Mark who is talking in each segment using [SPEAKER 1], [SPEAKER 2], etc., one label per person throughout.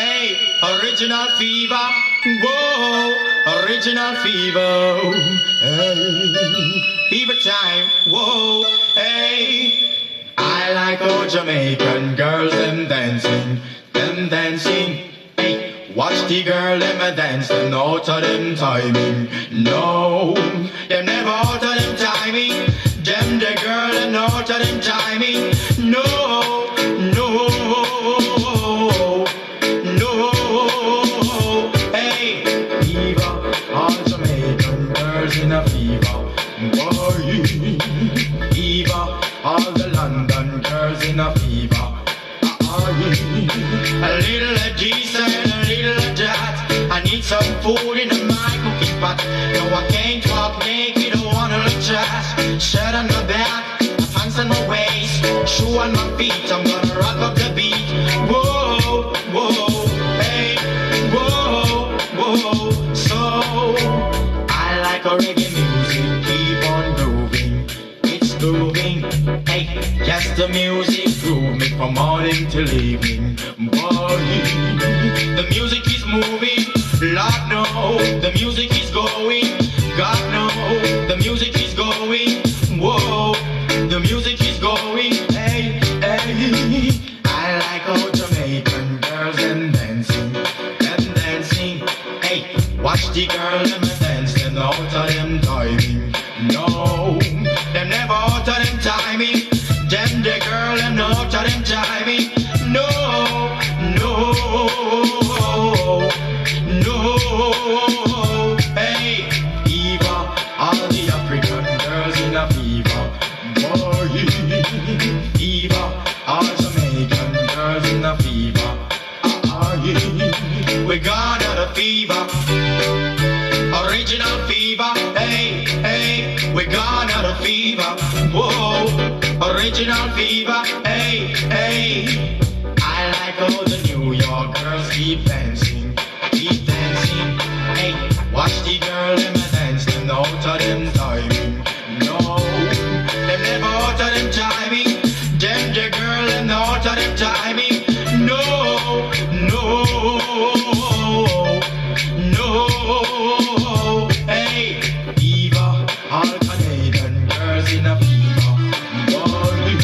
[SPEAKER 1] hey, original fever, whoa, original fever, hey, fever time, whoa, hey. I like how Jamaican girls them dancing, hey. Watch the girl them a dance, them out of them timing, no, them never out of them timing. Them the girl them out of them timing, no, no, no, hey, fever, all Jamaican girls in a fever, boy, fever, all the London girls in a fever, a little of Jigsaw and a little of that. I need some food in my cooking pot. No, I can't walk naked, don't wanna look trash. Shirt on my back, pants on my waist, shoe on my feet. I'm gonna rock up the beat. Whoa, whoa, hey, whoa, whoa. So I like a reggae music, keep on grooving. It's grooving, hey, yes the music groove me from morning till evening. Boy, the music is moving, Lord no, the music is going, God no, the music is going, whoa, the music is going, hey, hey. I like how Jamaican girls them dancing, hey, watch the girl them a dance, them out of them timing, no, them never out of them timing, them the girl them out of them timing, no, no, no, hey, fever, all the African girls in a fever, boy, fever, all Jamaican girls in a fever, we got out of fever, original fever, hey, hey, we got out of fever, whoa, original fever, hey, hey. I like how the New York girls keep dancing, hey, watch the girl them a dance, them out of them timing, no, them never out of them timing, them the girl them out of them timing, no, no, no, hey, fever, all Canadian girls in a fever, boy,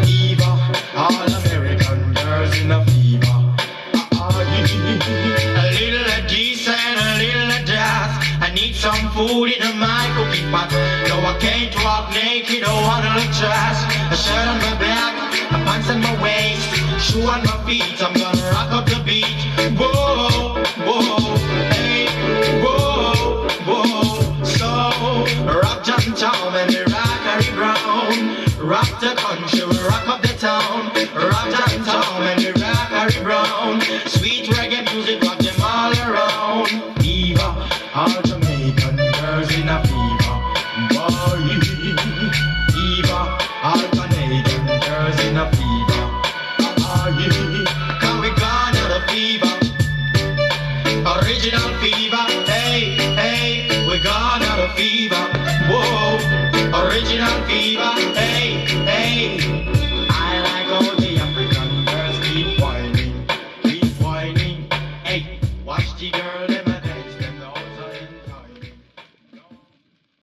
[SPEAKER 1] fever, all American girls in a fever, a little of this and a little of that. I need some food in my cooking pot. No, I can't walk naked, don't wanna look trash. A shirt on my back, a pants on my waist, shoe on my feet. I'm gonna rock up the beat. Whoa, whoa, hey, whoa, whoa. So rock downtown and the rock Harry Brown. Rock the country, we rock up the town. Rock downtown and the rock Harry Brown. Sweet reggae music, rock them all around. Fever, all Jamaican girls in a fever, boy. Fever, all Canadian girls in a fever, boy. Can we gone out of fever, original fever, hey, hey, we gone out of fever, whoa, original fever, hey, hey.